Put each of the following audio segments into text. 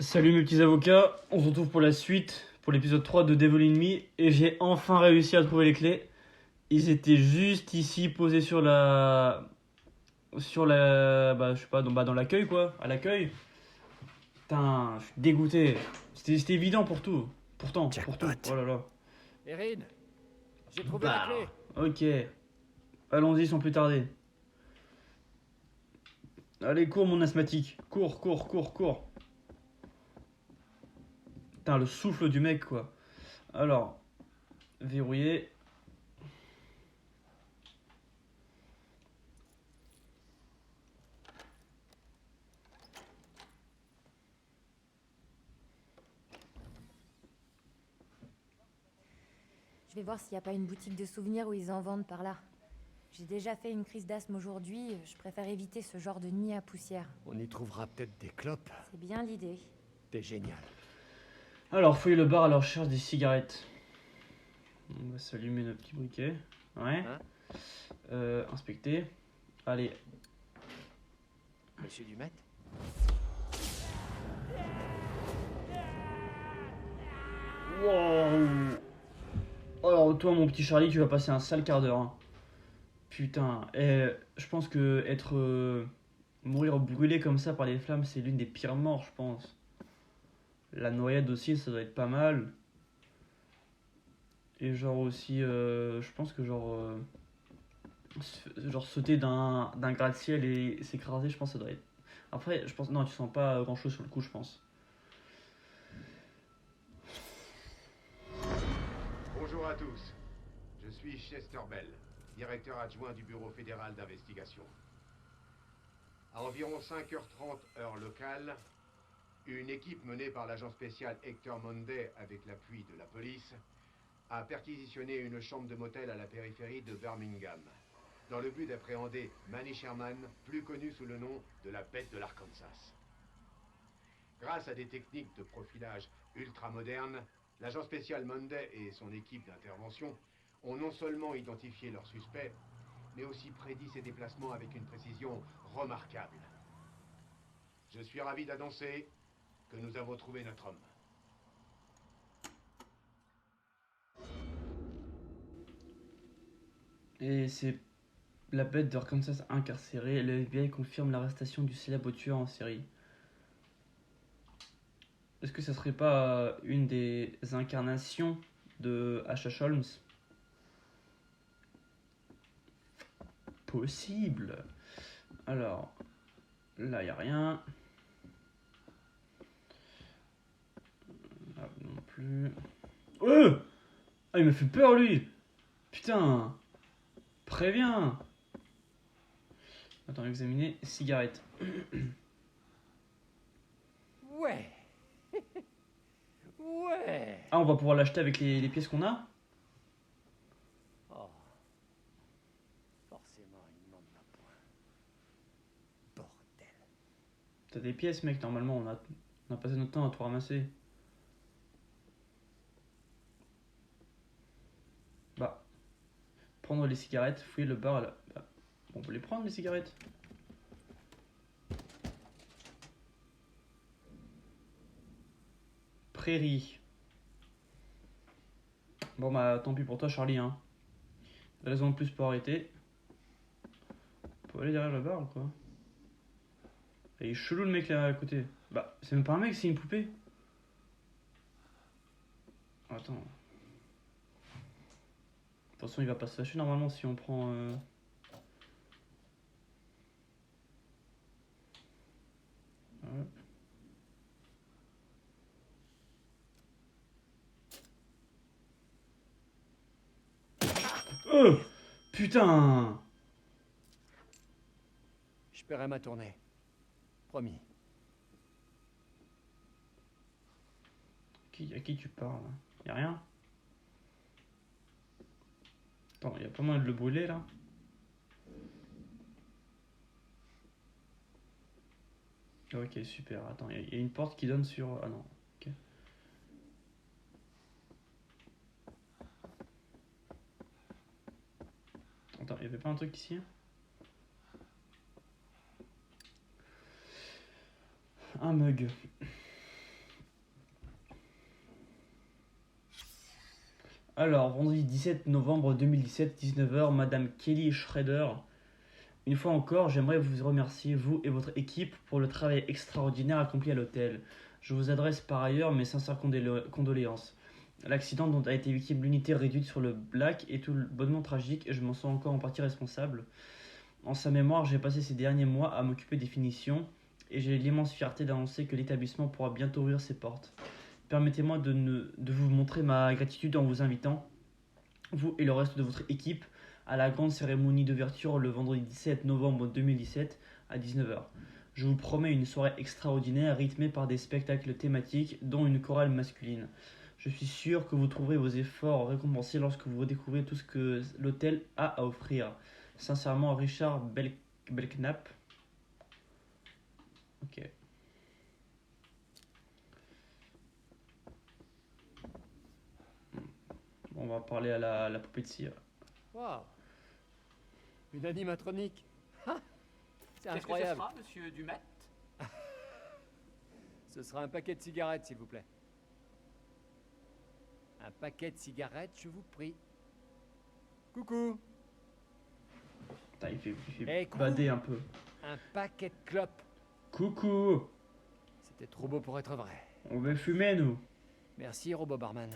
Salut mes petits avocats, on se retrouve pour la suite, pour l'épisode 3 de Devil in Me, et j'ai enfin réussi à trouver les clés. Ils étaient juste ici, posés sur la... je sais pas, dans l'accueil quoi, à l'accueil. Putain, je suis dégoûté. C'était évident pour tout, pour tout, Jackpot. oh là là. Erin, j'ai trouvé la Bah, clé. ok, allons-y sans plus tarder. Allez, cours mon asthmatique, cours, cours, cours, cours. Putain, le souffle du mec quoi. Alors, verrouillé. Je vais voir s'il n'y a pas une boutique de souvenirs où ils en vendent par là. J'ai déjà fait une crise d'asthme aujourd'hui, je préfère éviter ce genre de nid à poussière. On y trouvera peut-être des clopes. C'est bien l'idée. T'es génial. Alors, fouiller le bar à la recherche des cigarettes. On va s'allumer nos petits briquets. Ouais. Hein? Inspecter. Allez. Monsieur Dumet? Wow. Alors, toi, mon petit Charlie, tu vas passer un sale quart d'heure. Hein. Putain. Je pense que mourir brûlé comme ça par les flammes, c'est l'une des pires morts, je pense. La noyade aussi, ça doit être pas mal. Et genre aussi, je pense que genre sauter d'un gratte-ciel et s'écraser, je pense que ça doit être. Après, je pense, non, tu sens pas grand chose sur le coup, je pense. Bonjour à tous. Je suis Chester Bell, directeur adjoint du Bureau fédéral d'investigation. À environ 5h30 heure locale, une équipe menée par l'agent spécial Hector Monday avec l'appui de la police a perquisitionné une chambre de motel à la périphérie de Birmingham, dans le but d'appréhender Manny Sherman, plus connu sous le nom de la bête de l'Arkansas. Grâce à des techniques de profilage ultramodernes, l'agent spécial Monday et son équipe d'intervention ont non seulement identifié leur suspect, mais aussi prédit ses déplacements avec une précision remarquable. Je suis ravi d'annoncer que nous avons trouvé notre homme. Et c'est la bête d'Arkansas incarcérée. Le FBI confirme l'arrestation du célèbre tueur en série. Est-ce que ça serait pas une des incarnations de H.H. Holmes? Possible. Alors, là, y a rien. Là non plus. Ah, il m'a fait peur, lui. Putain. Préviens. Attends, examiner. Cigarette. Ouais. Ouais. Ah, on va pouvoir l'acheter avec les pièces qu'on a? Oh. Forcément, il m'en a point. Bordel. T'as des pièces, mec, normalement, on a passé notre temps à tout ramasser. Bah. Prendre les cigarettes, fouiller le bar là. Bah, on peut les prendre, les cigarettes. Prairie. Bon bah tant pis pour toi Charlie hein. Raison de plus pour arrêter. On peut aller derrière le bar ou quoi? Il est chelou le mec là à côté. Bah c'est même pas un mec, c'est une poupée. Attends. De toute façon il va pas se fâcher normalement si on prend... Ouais. Putain. Je paierai ma tournée. Promis. À qui tu parles là? Y'a rien? Attends, y'a pas moyen de le brûler là? Ok super, attends, y a une porte qui donne sur... Ah non, ok. Attends, y'avait pas un truc ici? Un mug. Alors, vendredi 17 novembre 2017, 19h, Madame Kelly Schrader. Une fois encore, j'aimerais vous remercier, vous et votre équipe, pour le travail extraordinaire accompli à l'hôtel. Je vous adresse par ailleurs mes sincères condoléances. L'accident dont a été victime l'unité réduite sur le Black est tout bonnement tragique et je m'en sens encore en partie responsable. En sa mémoire, j'ai passé ces derniers mois à m'occuper des finitions et j'ai l'immense fierté d'annoncer que l'établissement pourra bientôt ouvrir ses portes. Permettez-moi de vous montrer ma gratitude en vous invitant, vous et le reste de votre équipe, à la grande cérémonie d'ouverture le vendredi 17 novembre 2017 à 19h. Je vous promets une soirée extraordinaire rythmée par des spectacles thématiques, dont une chorale masculine. Je suis sûr que vous trouverez vos efforts récompensés lorsque vous redécouvrez tout ce que l'hôtel a à offrir. Sincèrement, Richard Belknap. Ok. On va parler à la poupée de cire. Waouh. Une animatronique. Ah, c'est Qu'est-ce que ce incroyable. sera, monsieur Dumet? Ce sera un paquet de cigarettes, s'il vous plaît. Un paquet de cigarettes, je vous prie. Coucou. Putain, il fait Eh, coucou. bader un peu. Un paquet de clopes. Coucou. C'était trop beau pour être vrai. On veut fumer, nous. Merci, robot barman.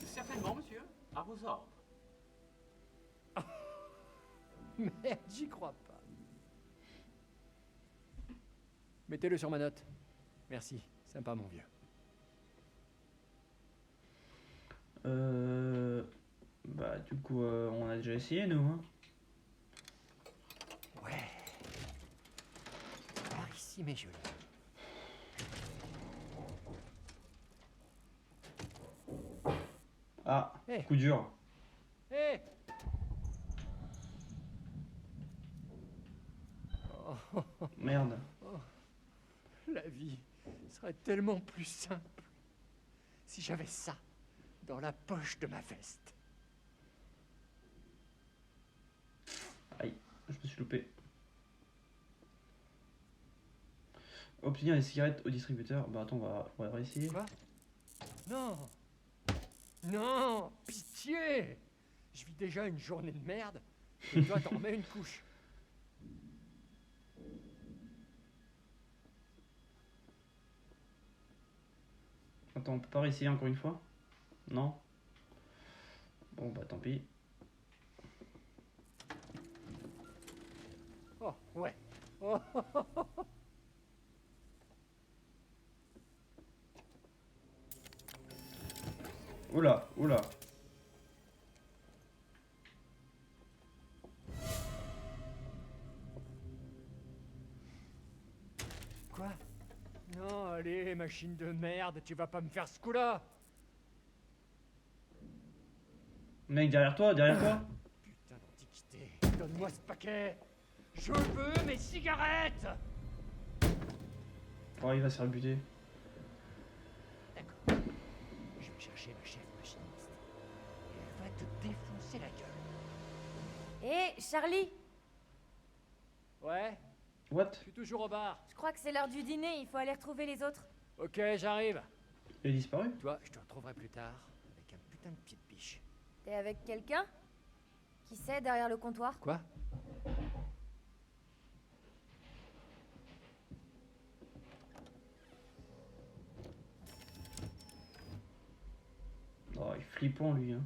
Certainement, monsieur. À vos ordres. Merde, j'y crois pas. Mettez-le sur ma note. Merci, sympa mon vieux. Bah, du coup, on a déjà essayé, nous. Hein. Ouais. Par ici, mes jolis. Ah, Eh. coup dur. Hé. Merde. La vie serait tellement plus simple si j'avais ça dans la poche de ma veste. Aïe, je me suis loupé. Obtenir des cigarettes au distributeur. Bah, attends, on va réessayer. Quoi? Non. Non, pitié. Je vis déjà une journée de merde et toi t'en remets une couche. Attends, on peut pas réessayer encore une fois? Non? Bon, bah, tant pis. Oh, ouais. Oh. Oula, oula. Quoi? Non, allez, machine de merde, tu vas pas me faire ce coup-là. Mec, derrière toi, derrière toi. Putain d'antiquité, donne-moi ce paquet. Je veux mes cigarettes. Oh, il va se faire buter. D'accord. Je vais chercher ma chef machiniste. Et elle va te défoncer la gueule. Hé, Charlie! Ouais, What? je suis toujours au bar. Je crois que c'est l'heure du dîner, il faut aller retrouver les autres. Ok, j'arrive. Il a disparu? Toi, je te retrouverai plus tard avec un putain de pied de biche. T'es avec quelqu'un? Qui c'est derrière le comptoir? Quoi? Oh, il est flippant, lui. Hein.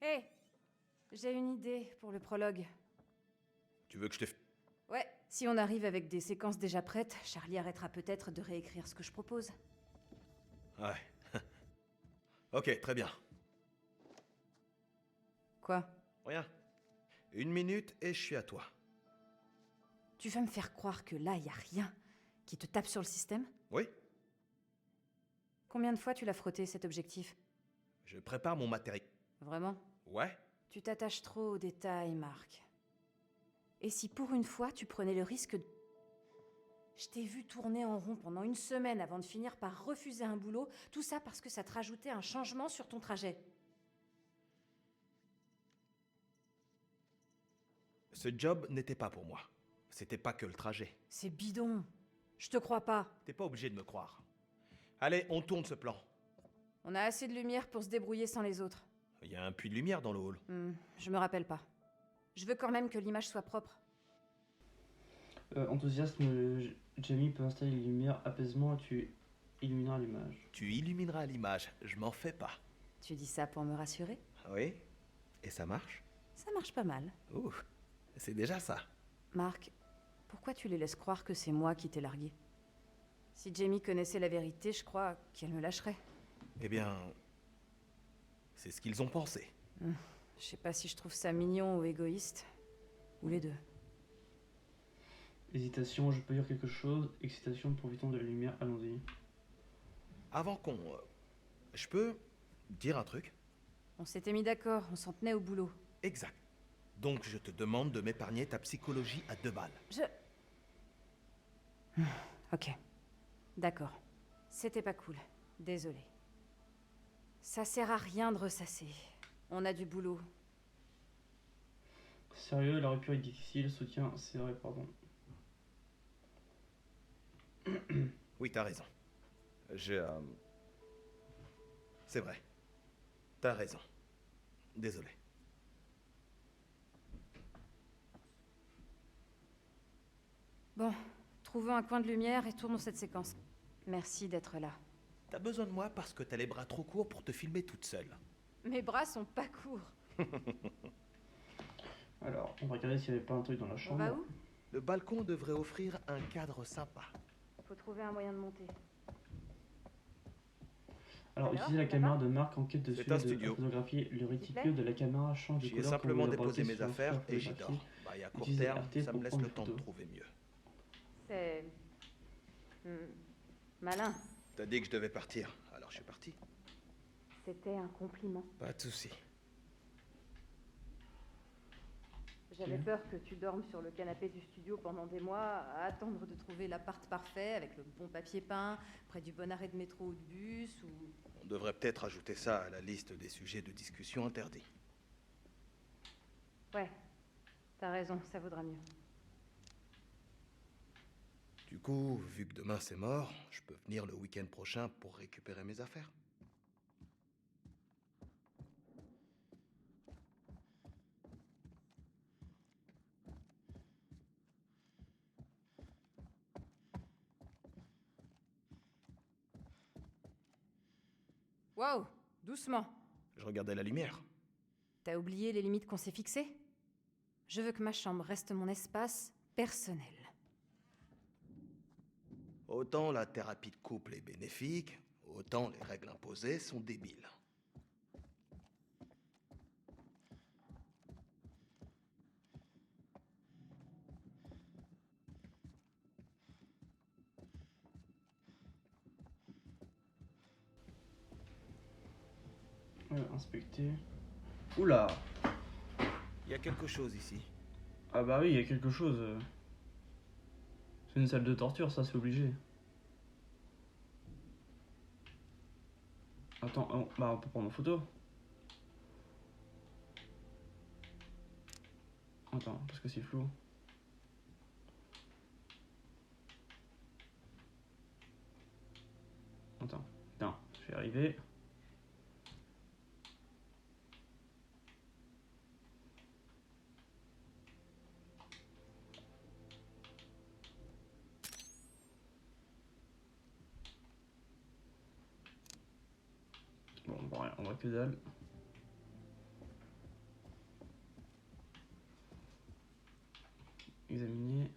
Hé! J'ai une idée pour le prologue. Tu veux que je te... Ouais, si on arrive avec des séquences déjà prêtes, Charlie arrêtera peut-être de réécrire ce que je propose. Ouais. Ok, très bien. Quoi? Rien. 1 minute et je suis à toi. Tu vas me faire croire que là, y a rien qui te tape sur le système? Oui? Combien de fois tu l'as frotté, cet objectif? Je prépare mon matériel. Vraiment? Ouais? Tu t'attaches trop aux détails, Marc. Et si pour une fois, tu prenais le risque de... Je t'ai vu tourner en rond pendant 1 semaine avant de finir par refuser un boulot, tout ça parce que ça te rajoutait un changement sur ton trajet. Ce job n'était pas pour moi. C'était pas que le trajet. C'est bidon. Je te crois pas. T'es pas obligé de me croire. Allez, on tourne ce plan. On a assez de lumière pour se débrouiller sans les autres. Il y a un puits de lumière dans le hall. Je me rappelle pas. Je veux quand même que l'image soit propre. Enthousiasme, Jamie peut installer les lumières, apaisement, tu illumineras l'image. Tu illumineras l'image, je m'en fais pas. Tu dis ça pour me rassurer? Oui? Et ça marche? Ça marche pas mal. Ouh, c'est déjà ça. Marc, pourquoi tu les laisses croire que c'est moi qui t'ai largué? Si Jamie connaissait la vérité, je crois qu'elle me lâcherait. Eh bien, c'est ce qu'ils ont pensé. Je sais pas si je trouve ça mignon ou égoïste. Ou les deux. Hésitation, je peux dire quelque chose. Excitation, profitons de la lumière, allons-y. Avant qu'on... je peux dire un truc? On s'était mis d'accord, on s'en tenait au boulot. Exact. Donc je te demande de m'épargner ta psychologie à 2 balles. Ok. D'accord. C'était pas cool. Désolée. Ça sert à rien de ressasser. On a du boulot. Sérieux, la rupture est difficile, soutien, c'est vrai, pardon. Oui, t'as raison. C'est vrai. T'as raison. Désolé. Bon, trouvons un coin de lumière et tournons cette séquence. Merci d'être là. T'as besoin de moi parce que t'as les bras trop courts pour te filmer toute seule. Mes bras sont pas courts. Alors, on va regarder s'il n'y avait pas un truc dans la On chambre. va où? Le balcon devrait offrir un cadre sympa. Faut trouver un moyen de monter. Alors, Alors, utilisez la ça caméra va de Marc en quête de C'est sujet un de studio. photographier. Le plaît réticule de la caméra change de J'y ai couleur. simplement quand vous déposé l'abordez mes sur un affaires software et j'y dors. photographique. Bah, et à court Utilisez terme, RT ça pour me laisse prendre le des temps de photos. trouver mieux. C'est... malin. T'as dit que je devais partir, alors je suis parti. C'était un compliment. Pas de souci. J'avais peur que tu dormes sur le canapé du studio pendant des mois, à attendre de trouver l'appart parfait, avec le bon papier peint, près du bon arrêt de métro ou de bus, ou... On devrait peut-être ajouter ça à la liste des sujets de discussion interdits. Ouais, t'as raison, ça vaudra mieux. Du coup, vu que demain c'est mort, je peux venir le week-end prochain pour récupérer mes affaires. Wow, doucement. Je regardais la lumière. T'as oublié les limites qu'on s'est fixées? Je veux que ma chambre reste mon espace personnel. Autant la thérapie de couple est bénéfique, autant les règles imposées sont débiles. Inspecter. Oula! Il y a quelque chose ici. Ah bah oui, il y a quelque chose. C'est une salle de torture, ça, c'est obligé. Attends, bah on peut prendre en photo. Attends, parce que c'est flou. Attends, non, je vais arriver. Bon, on voit que dalle. Examiner.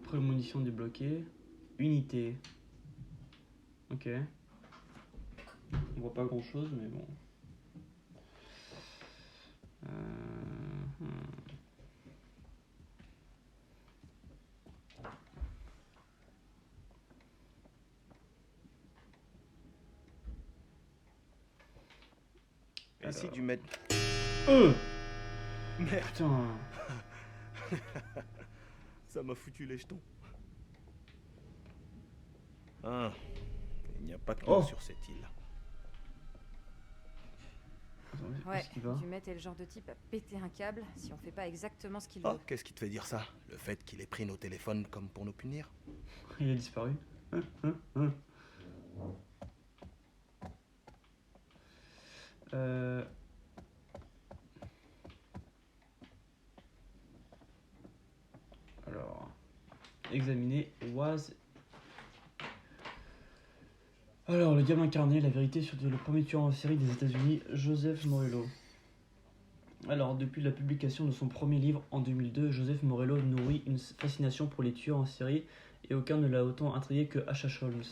Prémonition débloquée. Unité. Ok. On voit pas grand chose, mais bon. Essaye du mettre... Merde, Putain. ça m'a foutu les jetons. Ah, il n'y a pas que Oh. nous sur cette île. Attends, où Ouais, est-ce qu'il va? Dumet est le genre de type à péter un câble si on fait pas exactement ce qu'il Oh, veut. qu'est-ce qui te fait dire ça? Le fait qu'il ait pris nos téléphones comme pour nous punir? Il a disparu. Euh... Alors, examiner was. Alors, le diable incarné, la vérité sur le premier tueur en série des États-Unis, Joseph Morello. Alors, depuis la publication de son premier livre en 2002, Joseph Morello nourrit une fascination pour les tueurs en série et aucun ne l'a autant intrigué que H.H. Holmes.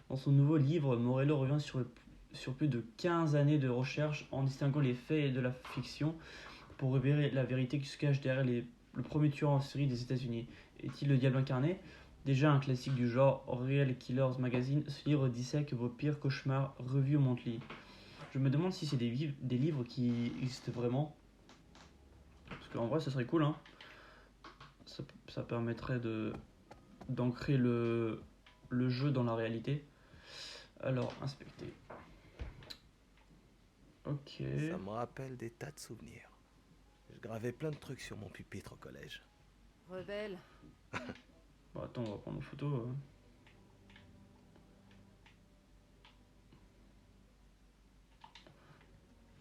Dans son nouveau livre, Morello revient sur plus de 15 années de recherche en distinguant les faits et de la fiction pour révéler la vérité qui se cache derrière le premier tueur en série des États-Unis. Est-il le diable incarné? Déjà un classique du genre, Real Killers Magazine, ce livre dissèque vos pires cauchemars revus au monthly. Je me demande si c'est des livres qui existent vraiment. Parce qu'en vrai, ça serait cool, hein. Ça permettrait d'ancrer le jeu dans la réalité. Alors, inspecter. Ok. Ça me rappelle des tas de souvenirs. Je gravais plein de trucs sur mon pupitre au collège. Rebelle. Bon, attends, on va prendre une photo.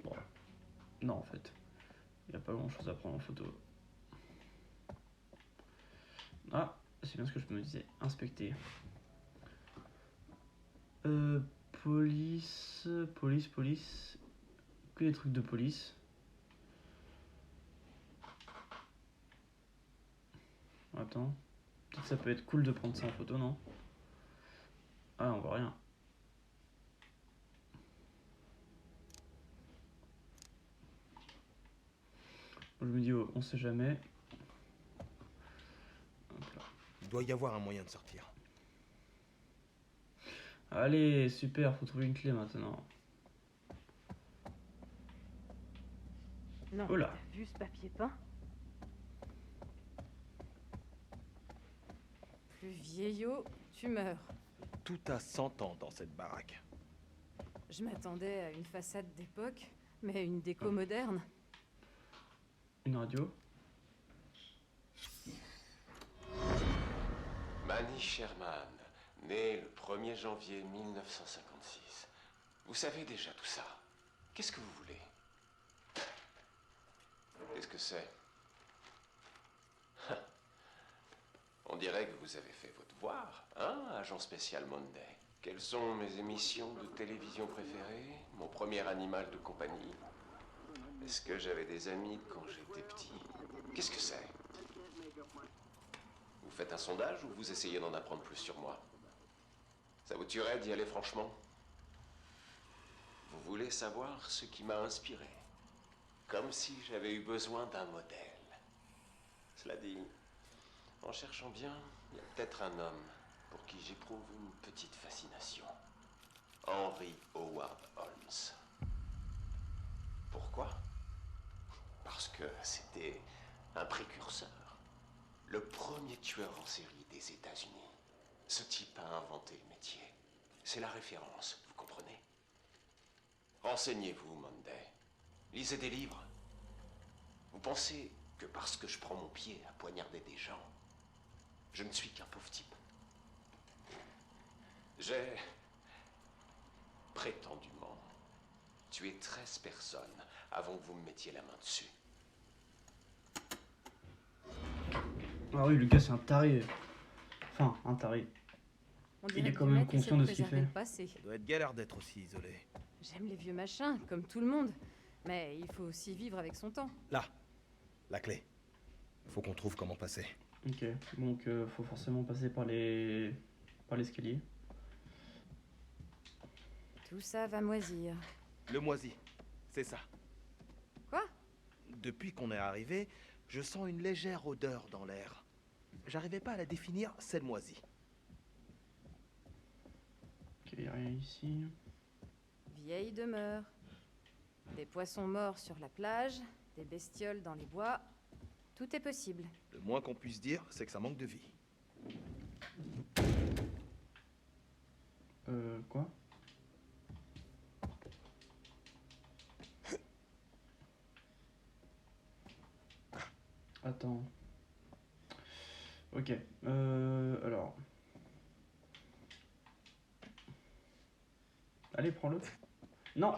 Bon. Non, en fait. Il n'y a pas grand chose à prendre en photo. Ah, c'est bien ce que je me disais. Inspecter. Police. Que des trucs de police. Attends. Peut-être ça peut être cool de prendre ça en photo, non? Ah, on voit rien. Je me dis, oh, on sait jamais. Hop là. Il doit y avoir un moyen de sortir. Allez, super, faut trouver une clé maintenant. Non, Oh là. t'as vu ce papier peint? Plus vieillot, tu meurs. Tout a 100 ans dans cette baraque. Je m'attendais à une façade d'époque, mais une déco moderne. Une radio. Manny Sherman, né le 1er janvier 1956. Vous savez déjà tout ça. Qu'est-ce que vous voulez? Qu'est-ce que c'est? On dirait que vous avez fait votre devoir, hein, agent spécial Monday. Quelles sont mes émissions de télévision préférées? Mon premier animal de compagnie? Est-ce que j'avais des amis quand j'étais petit? Qu'est-ce que c'est? Vous faites un sondage ou vous essayez d'en apprendre plus sur moi? Ça vous tuerait d'y aller franchement? Vous voulez savoir ce qui m'a inspiré? Comme si j'avais eu besoin d'un modèle. Cela dit, en cherchant bien, il y a peut-être un homme pour qui j'éprouve une petite fascination. Henry Howard Holmes. Pourquoi? Parce que c'était un précurseur. Le premier tueur en série des États-Unis. Ce type a inventé le métier. C'est la référence, vous comprenez? Renseignez-vous, Monday. Lisez des livres. Vous pensez que parce que je prends mon pied à poignarder des gens, je ne suis qu'un pauvre type? J'ai prétendument tué 13 personnes avant que vous me mettiez la main dessus. Ah oui, le gars, c'est un taré. Enfin, un taré. On Il dirait est que quand même Dumet essaie conscient de ce qu'il préserver fait. le passé. Ça doit être galère d'être aussi isolé. J'aime les vieux machins, comme tout le monde. Mais il faut aussi vivre avec son temps. Là, la clé. Faut qu'on trouve comment passer. Ok, donc faut forcément passer par l'escalier. Tout ça va moisir. Le moisi, c'est ça. Quoi? Depuis qu'on est arrivé, je sens une légère odeur dans l'air. J'arrivais pas à la définir, c'est le moisi. Ok, y a rien ici. Vieille demeure. Des poissons morts sur la plage, des bestioles dans les bois. Tout est possible. Le moins qu'on puisse dire, c'est que ça manque de vie. Quoi? Attends. Ok. Alors. Allez, prends-le. Non!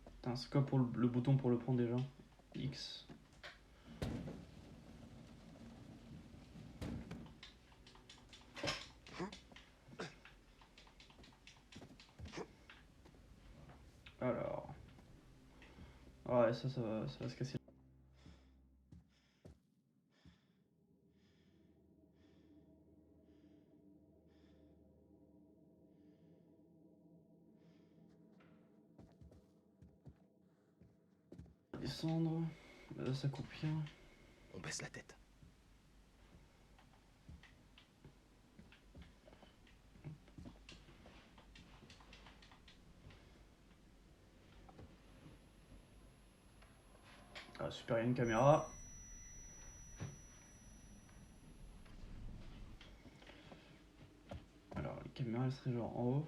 Putain, c'est quoi pour le bouton pour le prendre déjà? X. Alors. Ouais, ça va se casser. Descendre. Ça coupe bien. On baisse la tête. Ah, super, il y a une caméra. Alors, la caméra, elle serait genre en haut.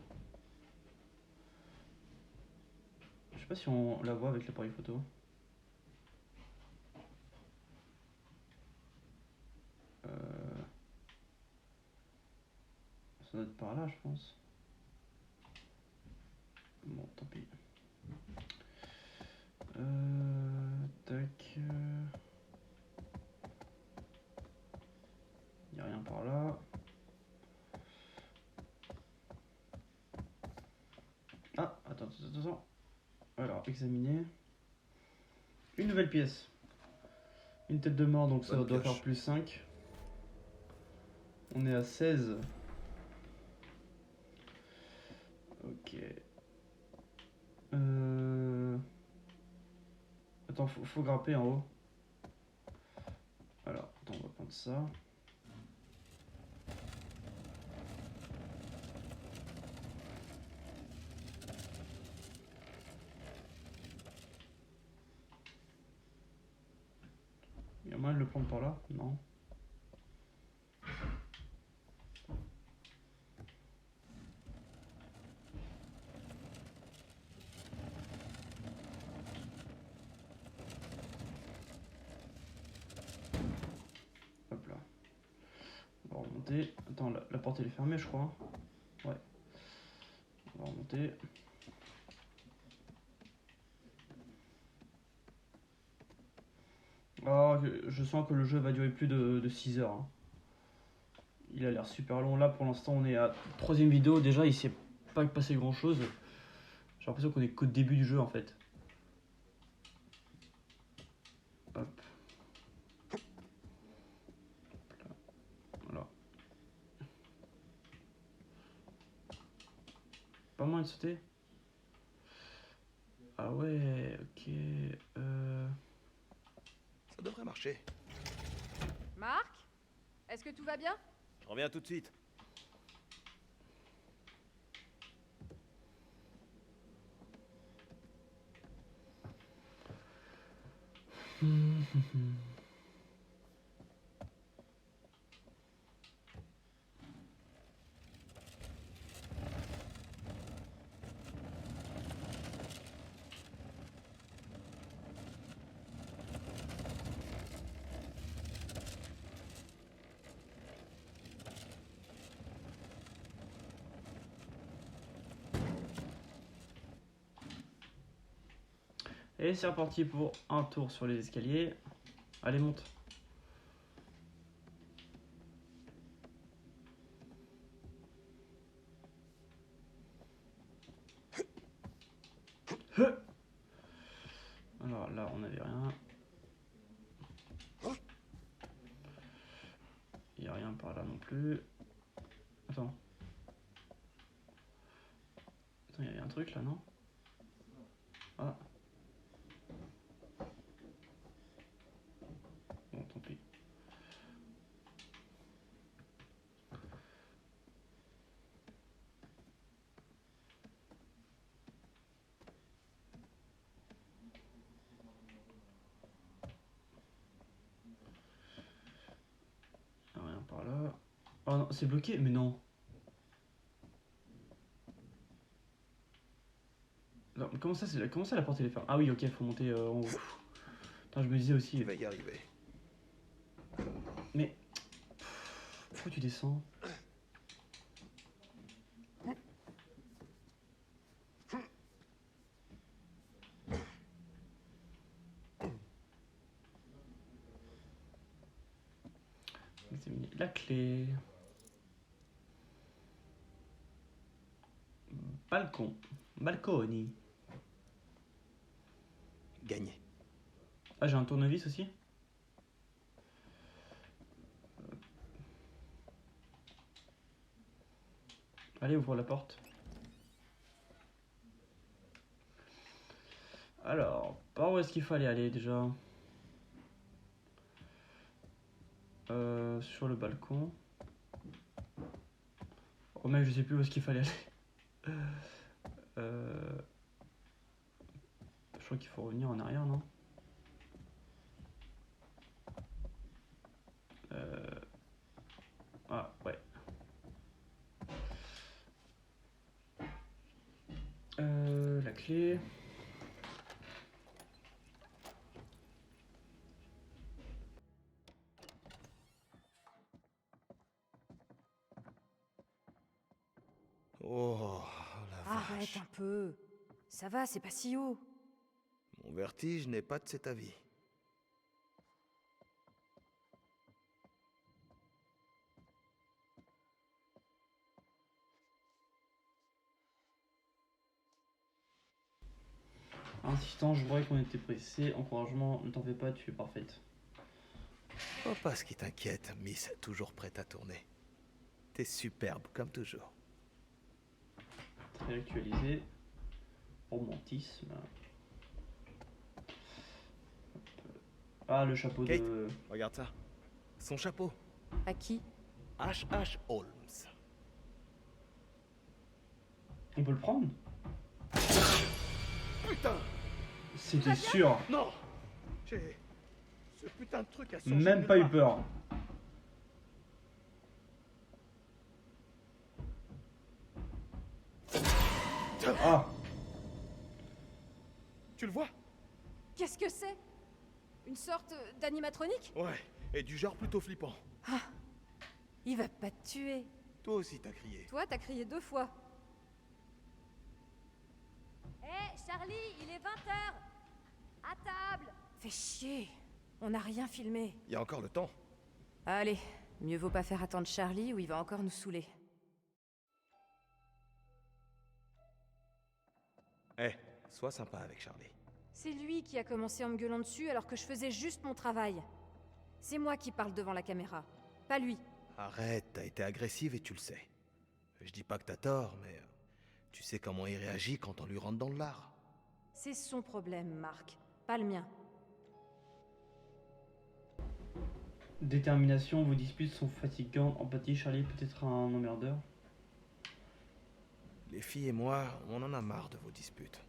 Je sais pas si on la voit avec l'appareil photo. Ça doit être par là, je pense. Bon, tant pis. Tac. Y a rien par là. Ah, attends. Alors, examiner. Une nouvelle pièce. Une tête de mort, donc ça Bonne doit pioche. faire plus 5. On est à 16. Ok. Attends, faut grimper en haut. Alors, attends, on va prendre ça. Il y a moyen de le prendre par là? Non. Hop là. On va remonter. Attends, la porte elle est fermée, je crois. Hein. Ouais. On va remonter. Oh, je sens que le jeu va durer plus de 6 heures. Hein. Il a l'air super long. Là, pour l'instant, on est à 3ème vidéo. Déjà, il s'est pas passé grand chose. J'ai l'impression qu'on est qu'au début du jeu en fait. Hop. Voilà. Pas moyen de sauter? Ah ouais, ok. Ça devrait marcher. Marc? Est-ce que tout va bien? Je reviens tout de suite. Et c'est reparti pour un tour sur les escaliers. Allez, monte. Alors là, on n'avait rien. Il n'y a rien par là non plus. Attends. Attends, il y a un truc là, non? Ah. Bon, tant pis. Oh non, c'est bloqué, mais non. Non, mais comment ça la porte elle est fermée? Ah oui, ok, faut monter en haut. Putain, je me disais aussi. Je vais y arriver. Mais pourquoi tu descends? La clé. Balcon. Balconi. Gagné. Ah, j'ai un tournevis aussi. Allez, ouvre la porte. Alors, par où est-ce qu'il fallait aller déjà? Sur le balcon. Oh mec, je sais plus où est-ce qu'il fallait aller. Je crois qu'il faut revenir en arrière, non? Ah, ouais. La clé. Oh, la Arrête vache. un peu. Ça va, c'est pas si haut. Mon vertige n'est pas de cet avis. Insistant, je voyais qu'on était pressé. Encouragement, ne t'en fais pas, tu es parfaite. Oh, pas ce qui t'inquiète, Miss, toujours prête à tourner. T'es superbe, comme toujours. Très actualisé. Romantisme. Ah, le chapeau Kate, de... regarde ça. Son chapeau. À qui? H.H. Holmes. On peut le prendre? Putain! C'était sûr. Non! J'ai... Ce putain de truc a sorti Même nulle pas eu part. peur. Ah, Tu le vois? Qu'est-ce que c'est? Une sorte d'animatronique? Ouais, et du genre plutôt flippant. Il va pas te tuer. Toi aussi t'as crié. Toi, t'as crié 2 fois. Hé, Charlie, il est 20h. À table. Fais chier. On n'a rien filmé. Il y a encore le temps. Allez, mieux vaut pas faire attendre Charlie ou il va encore nous saouler. Eh, sois sympa avec Charlie. C'est lui qui a commencé en me gueulant dessus alors que je faisais juste mon travail. C'est moi qui parle devant la caméra, pas lui. Arrête, t'as été agressive et tu le sais. Je dis pas que t'as tort, mais... tu sais comment il réagit quand on lui rentre dans le lard. C'est son problème, Marc, pas le mien. détermination, vos disputes sont fatigantes. Empathie, Charlie peut être un emmerdeur. Les filles et moi, on en a marre de vos disputes.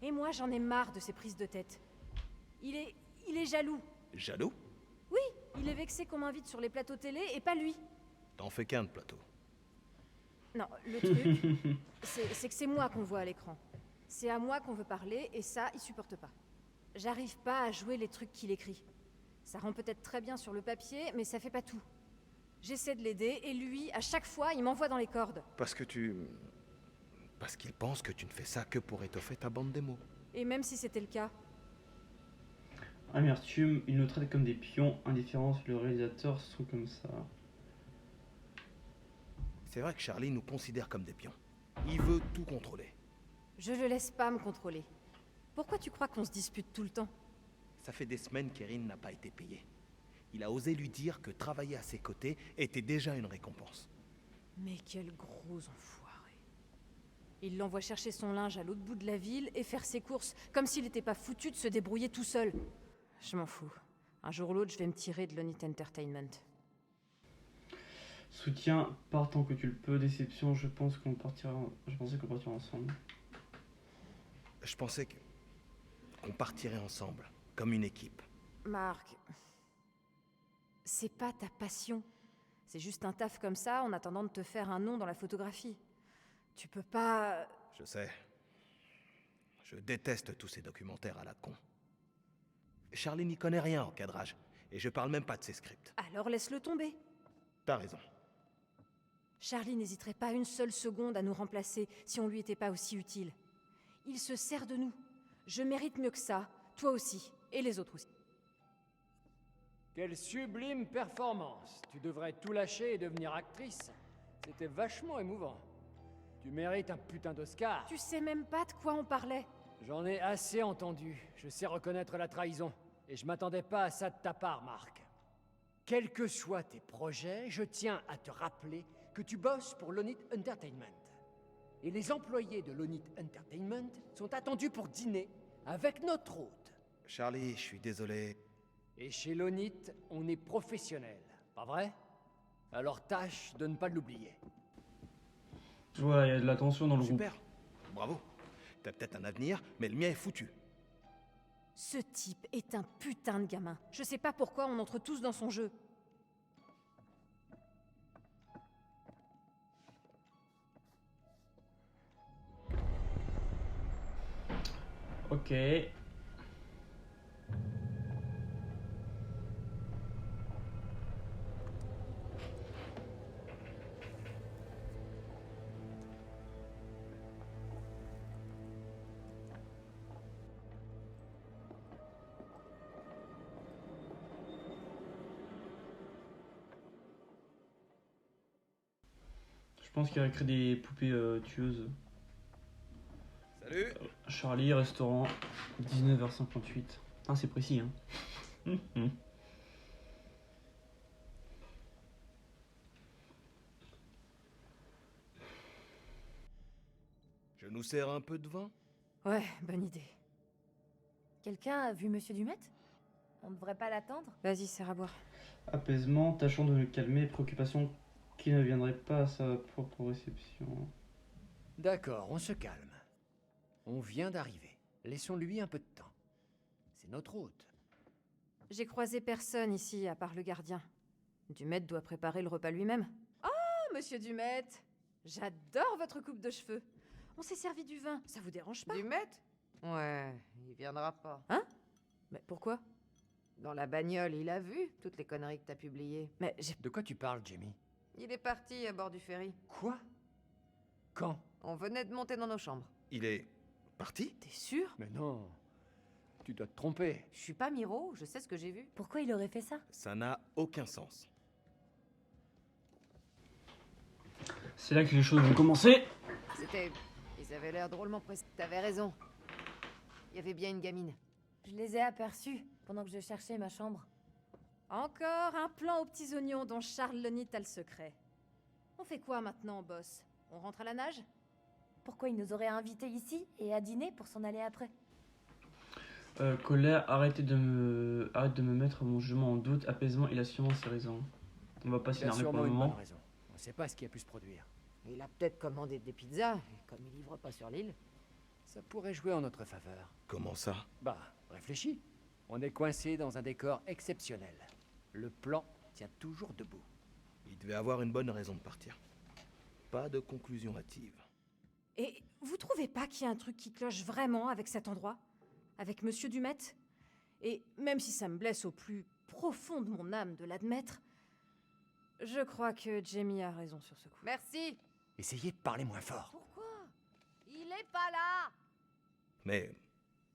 Et moi, j'en ai marre de ces prises de tête. Il est jaloux. Jaloux? Oui, il est vexé qu'on m'invite sur les plateaux télé et pas lui. T'en fais qu'un de plateau. Non, le truc, c'est que c'est moi qu'on voit à l'écran. C'est à moi qu'on veut parler et ça, il supporte pas. J'arrive pas à jouer les trucs qu'il écrit. Ça rend peut-être très bien sur le papier, mais ça fait pas tout. J'essaie de l'aider et lui, à chaque fois, il m'envoie dans les cordes. Parce qu'il pense que tu ne fais ça que pour étoffer ta bande démo. Et même si c'était le cas, Amertume, il nous traite comme des pions. Indifférence, le réalisateur sont comme ça. C'est vrai que Charlie nous considère comme des pions. Il veut tout contrôler. je le laisse pas me contrôler. Pourquoi tu crois qu'on se dispute tout le temps? Ça fait des semaines qu'Erin n'a pas été payée. Il a osé lui dire que travailler à ses côtés était déjà une récompense. Mais quel gros enfoiré. Il l'envoie chercher son linge à l'autre bout de la ville et faire ses courses, comme s'il n'était pas foutu de se débrouiller tout seul. Je m'en fous. Un jour ou l'autre, je vais me tirer de l'Unit Entertainment. Soutien, pars tant que tu le peux. Déception, je pensais qu'on partirait ensemble. Je pensais qu'on partirait ensemble, comme une équipe. Marc, c'est pas ta passion. C'est juste un taf comme ça en attendant de te faire un nom dans la photographie. Tu peux pas... Je sais. Je déteste tous ces documentaires à la con. Charlie n'y connaît rien en cadrage, et je parle même pas de ses scripts. Alors laisse-le tomber. T'as raison. Charlie n'hésiterait pas une seule seconde à nous remplacer si on lui était pas aussi utile. Il se sert de nous. Je mérite mieux que ça, toi aussi, et les autres aussi. Quelle sublime performance. Tu devrais tout lâcher et devenir actrice. C'était vachement émouvant. Tu mérites un putain d'Oscar. Tu sais même pas de quoi on parlait. J'en ai assez entendu. Je sais reconnaître la trahison. Et je m'attendais pas à ça de ta part, Mark. Quels que soient tes projets, je tiens à te rappeler que tu bosses pour Lonit Entertainment. Et les employés de Lonit Entertainment sont attendus pour dîner avec notre hôte. Charlie, je suis désolé. Et chez Lonit, on est professionnel, pas vrai? Alors tâche de ne pas l'oublier. Voilà, il y a de la tension dans le groupe. Super. Bravo. T'as peut-être un avenir, mais le mien est foutu. Ce type est un putain de gamin. Je sais pas pourquoi on entre tous dans son jeu. Ok. Je pense qu'il y a créé des poupées tueuses. Salut. Charlie, restaurant, 19h58. Ah, c'est précis, hein. Je nous sers un peu de vin? Ouais, bonne idée. Quelqu'un a vu Monsieur Dumet? On ne devrait pas l'attendre? Vas-y, serre à boire. Apaisement, tâchons de le calmer, préoccupation qui ne viendrait pas à sa propre réception. D'accord, on se calme. On vient d'arriver. Laissons-lui un peu de temps. C'est notre hôte. J'ai croisé personne ici, à part le gardien. Dumet doit préparer le repas lui-même. Oh, monsieur Dumet! J'adore votre coupe de cheveux. On s'est servi du vin, ça vous dérange pas? Dumet? Ouais, il viendra pas. Hein? Mais pourquoi? Dans la bagnole, il a vu toutes les conneries que t'as publiées. Mais j'ai... De quoi tu parles, Jamie? Il est parti à bord du ferry. Quoi? Quand? On venait de monter dans nos chambres. Il est parti? T'es sûr? Mais non. Tu dois te tromper. Je suis pas Miro, je sais ce que j'ai vu. Pourquoi il aurait fait ça? Ça n'a aucun sens. C'est là que les choses vont commencer. C'était... Ils avaient l'air drôlement pressés. T'avais raison. Il y avait bien une gamine. Je les ai aperçus pendant que je cherchais ma chambre. Encore un plan aux petits oignons dont Charles Lonit a le secret. On fait quoi maintenant, boss? On rentre à la nage? Pourquoi il nous aurait invités ici et à dîner pour s'en aller après? Colère, arrête de me mettre mon jugement en doute. Apaisement, il a sûrement ses raisons. On va pas Il a s'énerver pour sûrement le une moment. bonne raison. On sait pas ce qui a pu se produire. Il a peut-être commandé des pizzas, et comme il livre pas sur l'île. Ça pourrait jouer en notre faveur. Comment ça? Bah, réfléchis. On est coincé dans un décor exceptionnel. Le plan tient toujours debout. Il devait avoir une bonne raison de partir. Pas de conclusion hâtive. Et vous trouvez pas qu'il y a un truc qui cloche vraiment avec cet endroit? Avec Monsieur Dumet? Et même si ça me blesse au plus profond de mon âme de l'admettre, je crois que Jamie a raison sur ce coup. Merci. Essayez de parler moins fort. Pourquoi? Il est pas là! Mais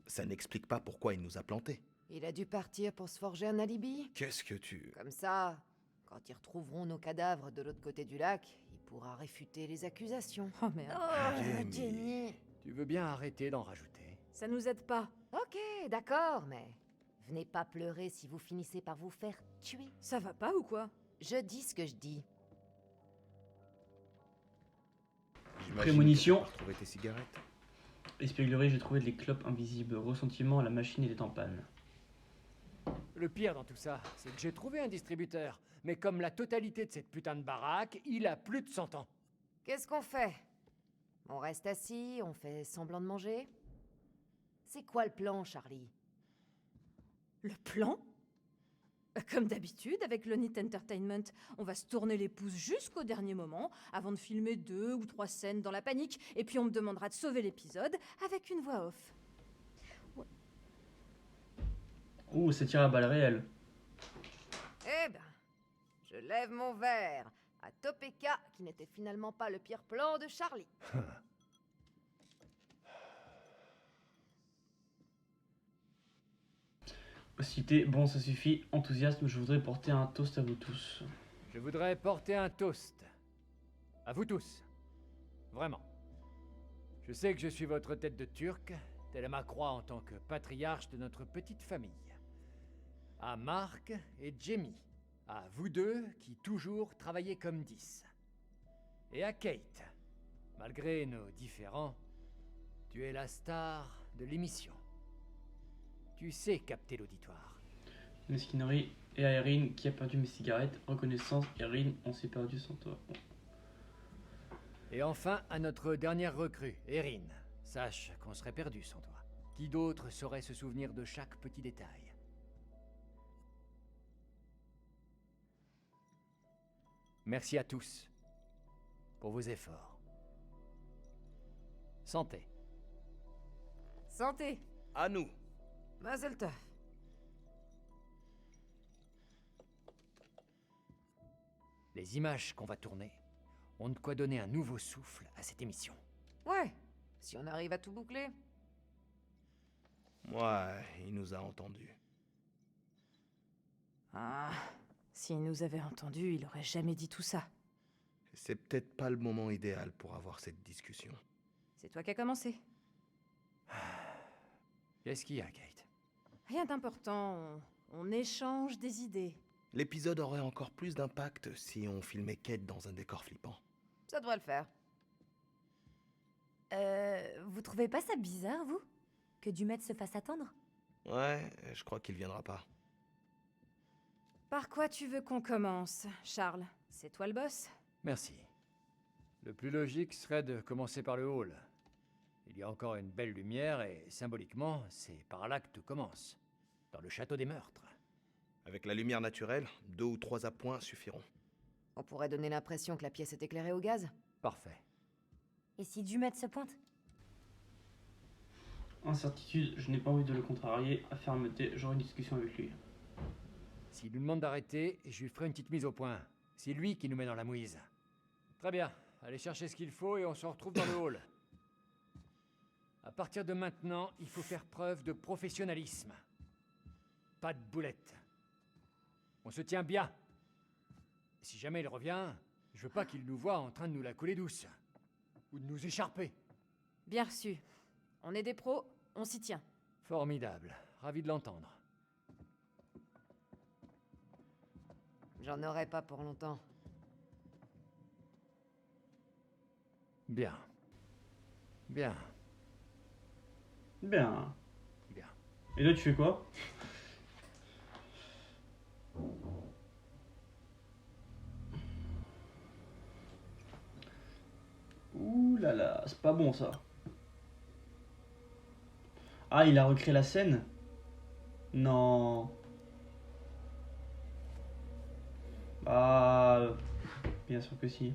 ça n'explique pas pourquoi il nous a plantés. Il a dû partir pour se forger un alibi. Qu'est-ce que tu... Comme ça, quand ils retrouveront nos cadavres de l'autre côté du lac, il pourra réfuter les accusations. Oh merde. Oh, Jamie. Jenny! Tu veux bien arrêter d'en rajouter? Ça nous aide pas. Ok, d'accord, mais venez pas pleurer si vous finissez par vous faire tuer. Ça va pas ou quoi? Je dis ce que je dis. Prémonition. J'imagine que t'as retrouvé tes cigarettes. Espièglerie, j'ai trouvé des clopes invisibles. Ressentiment, la machine est en panne. Le pire dans tout ça, c'est que j'ai trouvé un distributeur. Mais comme la totalité de cette putain de baraque, il a plus de 100 ans. Qu'est-ce qu'on fait? On reste assis, on fait semblant de manger? C'est quoi le plan, Charlie? Le plan? Comme d'habitude, avec l'Onit Entertainment, on va se tourner les pouces jusqu'au dernier moment, avant de filmer 2 ou 3 scènes dans la panique, et puis on me demandera de sauver l'épisode avec une voix off. Ouh, c'est tiré à balles réelles. Eh ben, je lève mon verre à Topeka, qui n'était finalement pas le pire plan de Charlie. Cité, bon, ça suffit. Enthousiasme, je voudrais porter un toast à vous tous. Je voudrais porter un toast. À vous tous. Vraiment. Je sais que je suis votre tête de turc, telle ma croix en tant que patriarche de notre petite famille. À Mark et Jamie. À vous deux qui toujours travaillez comme 10. Et à Kate. Malgré nos différends, tu es la star de l'émission. Tu sais capter l'auditoire. Mesquinerie et à Erin qui a perdu mes cigarettes. Reconnaissance, Erin, on s'est perdu sans toi. Bon. Et enfin, à notre dernière recrue, Erin. Sache qu'on serait perdu sans toi. Qui d'autre saurait se souvenir de chaque petit détail? Merci à tous pour vos efforts. Santé. Santé. À nous. Mazel tov. Les images qu'on va tourner ont de quoi donner un nouveau souffle à cette émission. Ouais, si on arrive à tout boucler. Ouais, il nous a entendus. Ah, s'il nous avait entendus, il aurait jamais dit tout ça. C'est peut-être pas le moment idéal pour avoir cette discussion. C'est toi qui as commencé. Qu'est-ce qu'il y a, Kate? Rien d'important, on échange des idées. L'épisode aurait encore plus d'impact si on filmait Kate dans un décor flippant. Ça devrait le faire. Vous trouvez pas ça bizarre, vous? Que Dumet se fasse attendre? Ouais, je crois qu'il viendra pas. Par quoi tu veux qu'on commence, Charles? C'est toi le boss? Merci. Le plus logique serait de commencer par le hall. Il y a encore une belle lumière et, symboliquement, c'est par là que tout commence. Dans le château des meurtres. Avec la lumière naturelle, 2 ou 3 appoints suffiront. On pourrait donner l'impression que la pièce est éclairée au gaz. Parfait. Et si Dumet se pointe? Incertitude, je n'ai pas envie de le contrarier. À fermeté, j'aurai une discussion avec lui. S'il nous demande d'arrêter, je lui ferai une petite mise au point. C'est lui qui nous met dans la mouise. Très bien. Allez chercher ce qu'il faut et on se retrouve dans le hall. À partir de maintenant, il faut faire preuve de professionnalisme. Pas de boulette. On se tient bien. Et si jamais il revient, je veux pas qu'il nous voie en train de nous la coller douce. Ou de nous écharper. Bien reçu. On est des pros, on s'y tient. Formidable. Ravi de l'entendre. J'en aurai pas pour longtemps. Bien. Bien. Bien. Bien. Et là, tu fais quoi? Ouh là là, c'est pas bon ça. Ah, il a recréé la scène? Non. Ah, bien sûr que si.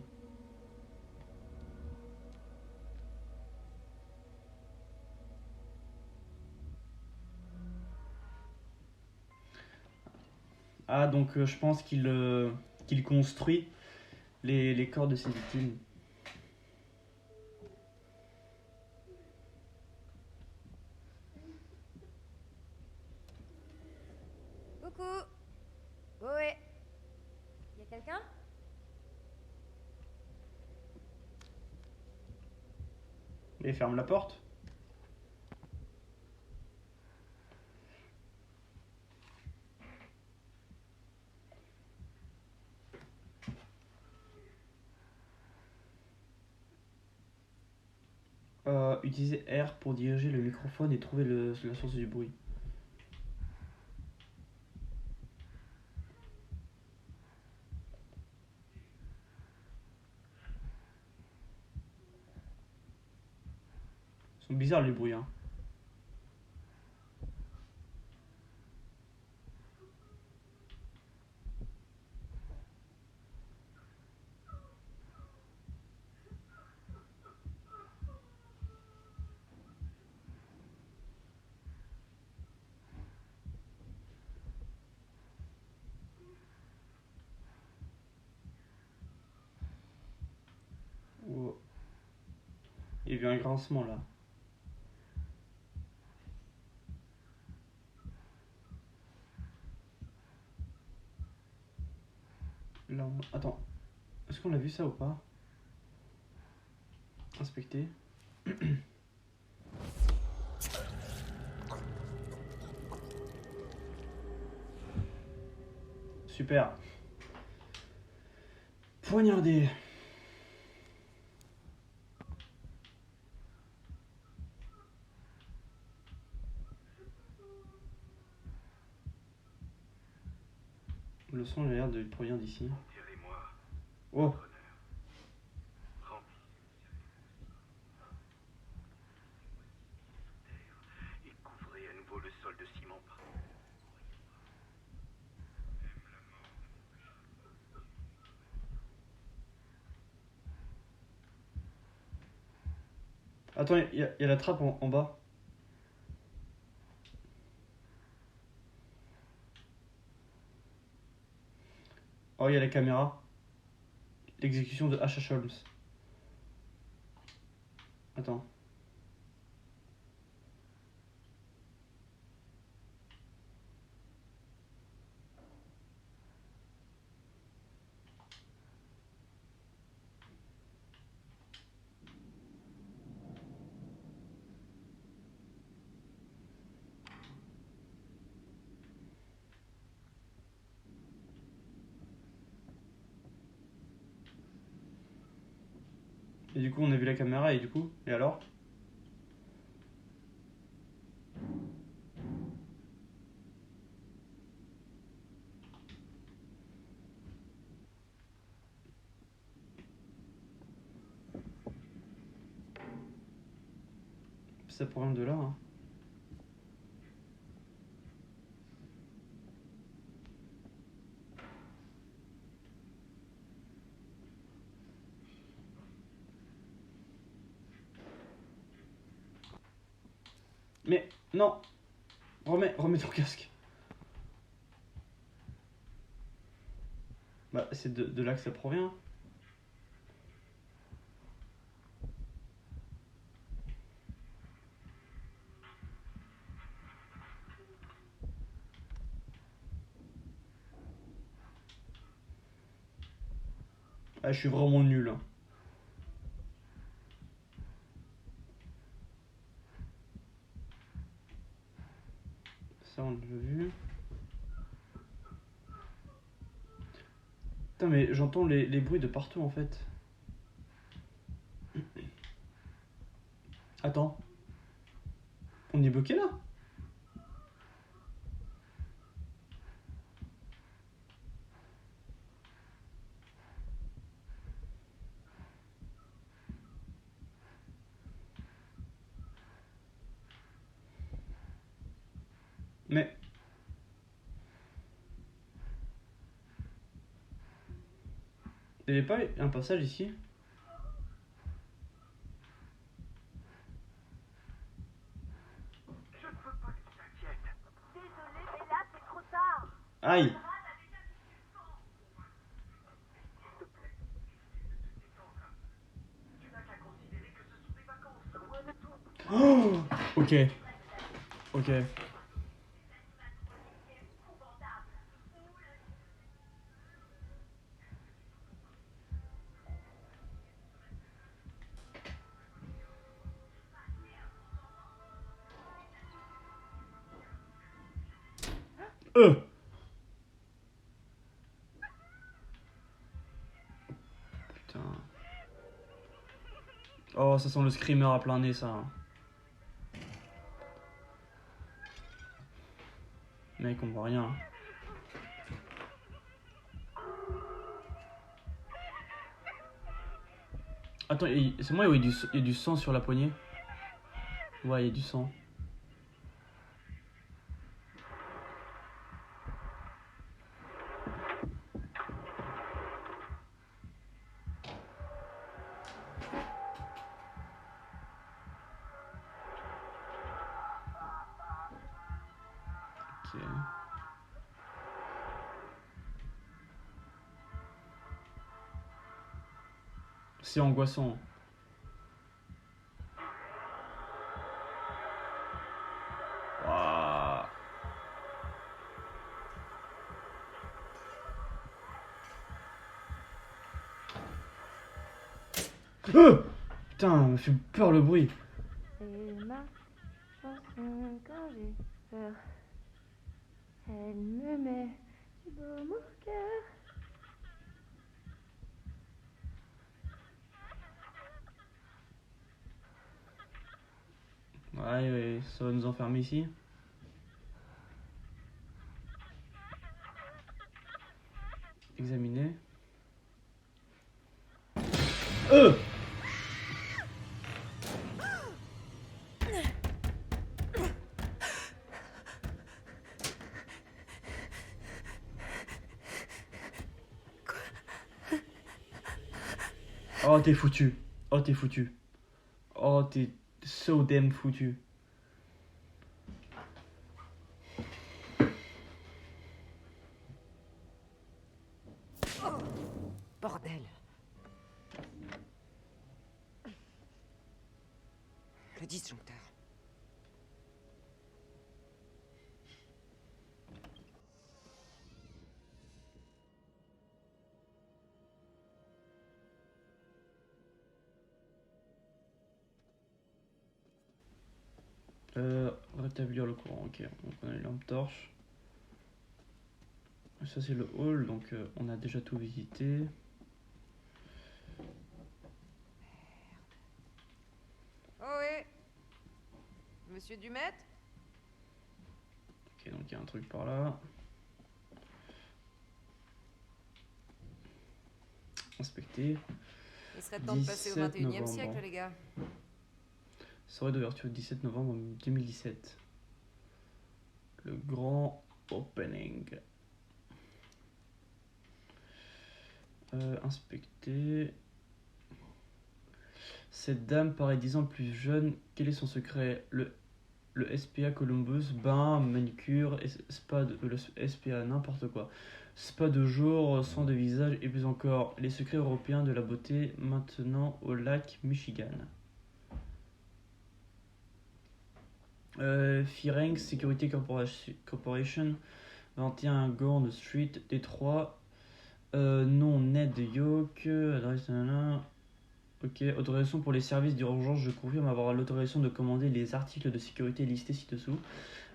Ah, donc je pense qu'il construit les corps de ses victimes. Coucou. Ouais. Y a quelqu'un? Et ferme la porte. Utilisez R pour diriger le microphone et trouver la source du bruit. Ils sont bizarres les bruits, hein. Il y a eu un grincement là. Là, attends. Est-ce qu'on a vu ça ou pas? Inspecter. Super. Poignardé. Le son a l'air de provient d'ici. Oh. Et couvrez à nouveau le sol de ciment. Attends, il y a la trappe en bas. Oh, il y a la caméra. L'exécution de H.H. Holmes. Attends. Et du coup, on a vu la caméra et du coup, et alors? Ça provient de là, hein. Mais non, remets ton casque. Bah c'est de là que ça provient. Ah, je suis vraiment nul, hein. Ça on l'a vu. Putain mais j'entends les bruits de partout en fait. Attends. On est bloqué là? Mais... Il n'y avait pas un passage ici? Aïe! Oh, ok. Ok. Putain. Oh, ça sent le screamer à plein nez, ça. Mec, on voit rien. Attends, c'est moi où il y a du sang sur la poignée? Ouais, il y a du sang. Ok. C'est angoissant. Putain, ça me fait peur le bruit. C'est ma chanson quand j'ai peur. Elle me met du baume au cœur. Ouais, ça va nous enfermer ici. Examiner. Oh, t'es foutu. Oh, t'es foutu. Oh, t'es so damn foutu. Bordel. Le disjoncteur. Rétablir le courant, ok. Donc on a une lampe torche. Ça c'est le hall, donc on a déjà tout visité. Oh oui. Monsieur Dumet? Ok, donc il y a un truc par là. Inspecter. Il serait temps de passer au 21e siècle, les gars. Soirée d'ouverture 17 novembre 2017. Le grand opening. Inspecter. Cette dame paraît 10 ans plus jeune. Quel est son secret? Le SPA Columbus, bain, manicure, spa le SPA, n'importe quoi. Spa de jour, soin de visage et plus encore. Les secrets européens de la beauté maintenant au lac Michigan. Firenze Security Corporation, 21 Gordon Street, Détroit. Nom Ned Yoke, adresse ok, autorisation pour les services d'urgence. Je confirme avoir l'autorisation de commander les articles de sécurité listés ci-dessous.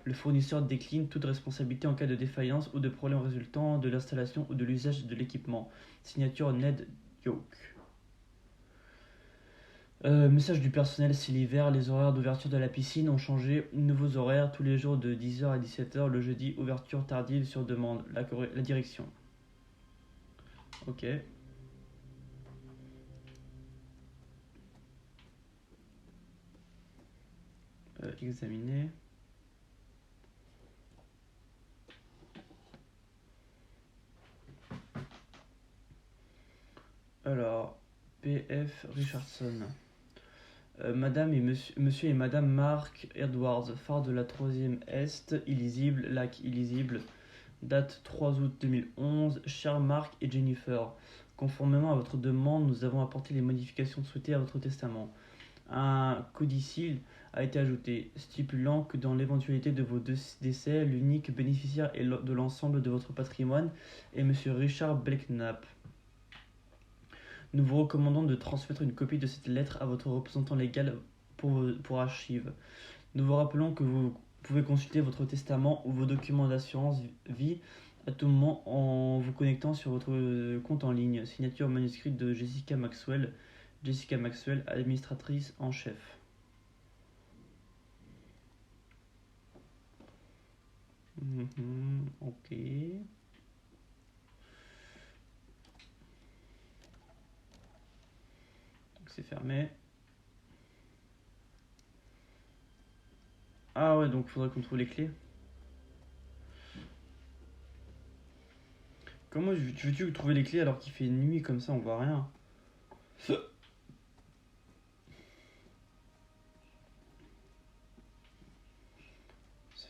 Le fournisseur décline toute responsabilité en cas de défaillance ou de problème résultant de l'installation ou de l'usage de l'équipement. Signature Ned Yoke. Message du personnel, c'est l'hiver, les horaires d'ouverture de la piscine ont changé, nouveaux horaires tous les jours de 10h à 17h, le jeudi, ouverture tardive sur demande, la direction. Ok. Examiner. Alors, P.F. Richardson. Madame et monsieur et Madame Mark Edwards, phare de la 3e Est, illisible, lac illisible, date 3 août 2011, cher Mark et Jennifer. Conformément à votre demande, nous avons apporté les modifications souhaitées à votre testament. Un codicile a été ajouté, stipulant que dans l'éventualité de vos décès, l'unique bénéficiaire de l'ensemble de votre patrimoine est monsieur Richard Belknap. Nous vous recommandons de transmettre une copie de cette lettre à votre représentant légal pour archives. Nous vous rappelons que vous pouvez consulter votre testament ou vos documents d'assurance vie à tout moment en vous connectant sur votre compte en ligne. Signature manuscrite de Jessica Maxwell. Jessica Maxwell, administratrice en chef. Ok. C'est fermé. Ah ouais, donc il faudrait qu'on trouve les clés. Comment veux-tu trouver les clés alors qu'il fait nuit comme ça, on voit rien? C'est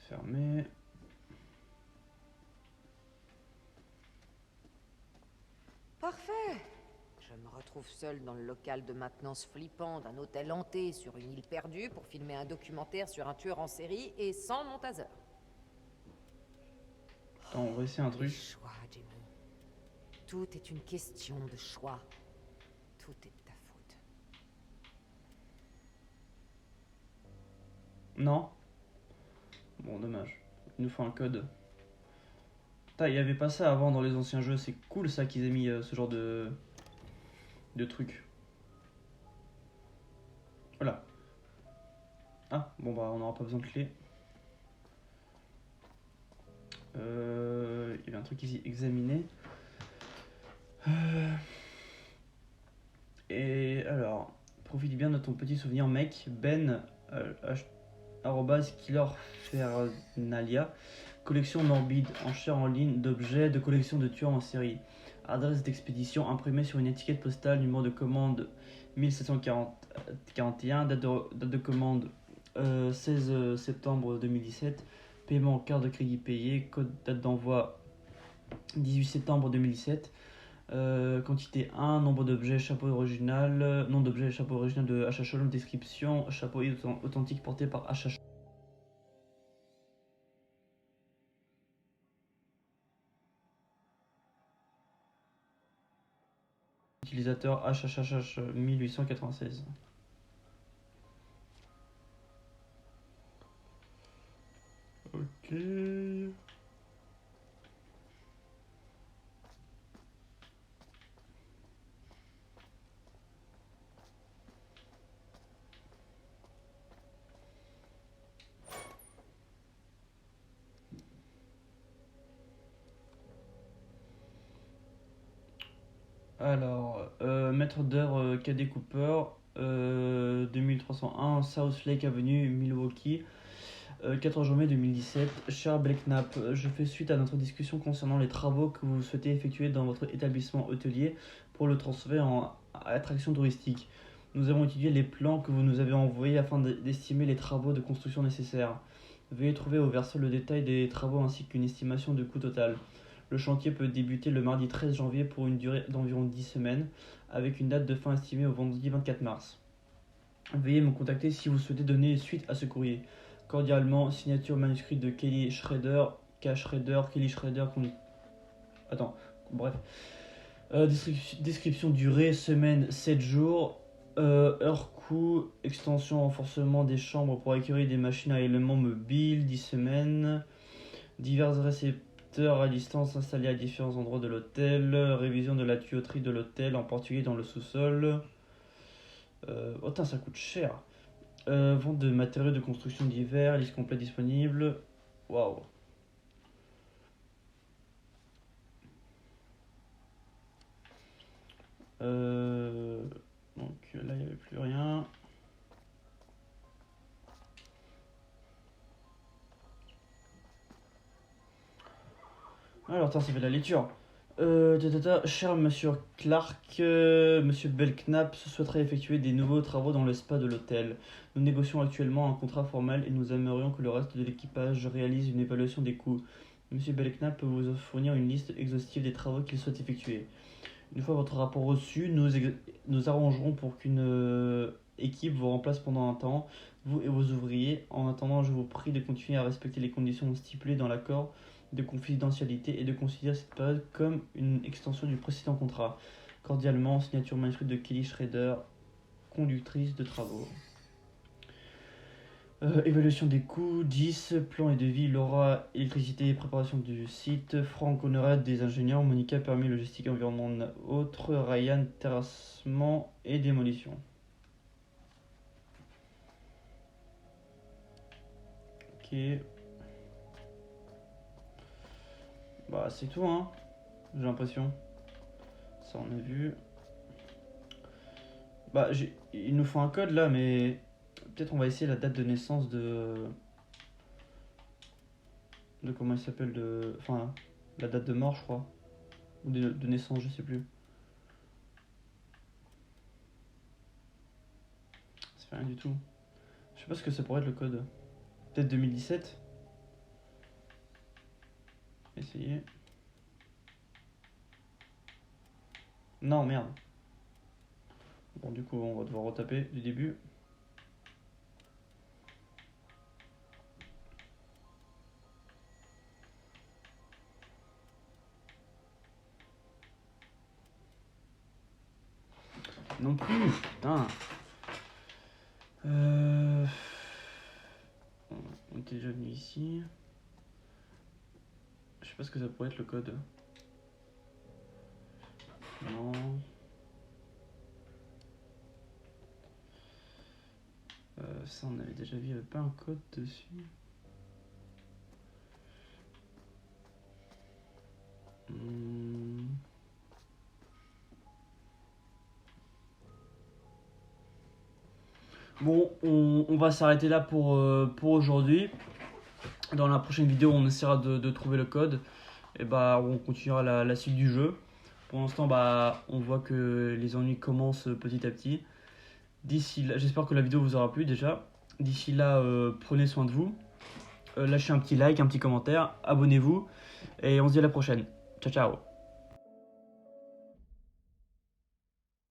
fermé. Parfait. Je me retrouve seul dans le local de maintenance flippant d'un hôtel hanté sur une île perdue pour filmer un documentaire sur un tueur en série et sans montaseur. Attends, on va essayer un truc. Choix, Jimmy. Tout est une question de choix. Tout est de ta faute. Non. Bon, dommage. Il nous faut un code. Putain, il y avait pas ça avant dans les anciens jeux. C'est cool ça qu'ils aient mis ce genre de truc. Voilà. Ah, bon bah on n'aura pas besoin de clé. Il y avait un truc ici, examiner. Et alors, profite bien de ton petit souvenir, mec. Ben, @killerfernalia, collection morbide, enchère en ligne d'objets de collection de tueurs en série. Adresse d'expédition imprimée sur une étiquette postale, numéro de commande 1741, date de commande 16 septembre 2017, paiement carte de crédit payé, code date d'envoi 18 septembre 2017. Quantité 1, nombre d'objets, chapeau original, nom d'objet, chapeau original de HH Holmes, description, chapeau authentique porté par HH. Utilisateur HHHH 1896. Ok. Alors, maître d'œuvre KD Cooper, 2301 South Lake Avenue, Milwaukee, 14 janvier 2017. Cher Belknap, je fais suite à notre discussion concernant les travaux que vous souhaitez effectuer dans votre établissement hôtelier pour le transformer en attraction touristique. Nous avons étudié les plans que vous nous avez envoyés afin d'estimer les travaux de construction nécessaires. Veuillez trouver au verso le détail des travaux ainsi qu'une estimation de coût total. Le chantier peut débuter le mardi 13 janvier pour une durée d'environ 10 semaines, avec une date de fin estimée au vendredi 24 mars. Veuillez me contacter si vous souhaitez donner suite à ce courrier. Cordialement, signature manuscrite de Kelly Schrader, K. Schrader, Kelly Schrader. Attends, bref. Description durée, semaine, 7 jours. Heure coût, extension, renforcement des chambres pour accueillir des machines à éléments mobiles, 10 semaines. Divers récepteurs à distance installés à différents endroits de l'hôtel. Révision de la tuyauterie de l'hôtel, en particulier dans le sous-sol. Oh putain, ça coûte cher. Vente de matériaux de construction divers, liste complète disponible. Waouh. Donc là, il n'y avait plus rien. Alors, attends, ça fait de la lecture. Cher monsieur Clark, monsieur Belknap souhaiterait effectuer des nouveaux travaux dans le spa de l'hôtel. Nous négocions actuellement un contrat formel et nous aimerions que le reste de l'équipage réalise une évaluation des coûts. Monsieur Belknap peut vous fournir une liste exhaustive des travaux qu'il souhaite effectuer. Une fois votre rapport reçu, nous arrangerons pour qu'une équipe vous remplace pendant un temps, vous et vos ouvriers. En attendant, je vous prie de continuer à respecter les conditions stipulées dans l'accord de confidentialité et de considérer cette période comme une extension du précédent contrat. Cordialement, signature manuscrite de Kelly Schrader, conductrice de travaux. Évaluation des coûts, 10, plan et devis, Laura, électricité, préparation du site, Franck Honorat, des ingénieurs, Monica, permis, logistique, environnement, autres, Ryan, terrassement et démolition. Ok. Bah c'est tout hein, j'ai l'impression. Ça on a vu. Bah il nous faut un code là mais peut-être on va essayer la date de naissance de comment il s'appelle enfin la date de mort je crois. Ou de naissance je sais plus. Ça fait rien du tout. Je sais pas ce que ça pourrait être le code. Peut-être 2017. Essayer. Non, merde. Bon, du coup, on va devoir retaper du début. Non plus, putain. était déjà venu ici. Je sais pas ce que ça pourrait être le code. Non. Ça on avait déjà vu, il n'y avait pas un code dessus. Bon, on va s'arrêter là pour aujourd'hui. Dans la prochaine vidéo, on essaiera de trouver le code. Et bah, on continuera la suite du jeu. Pour l'instant, bah, on voit que les ennuis commencent petit à petit. D'ici là, j'espère que la vidéo vous aura plu déjà. D'ici là, prenez soin de vous. Lâchez un petit like, un petit commentaire. Abonnez-vous. Et on se dit à la prochaine. Ciao, ciao.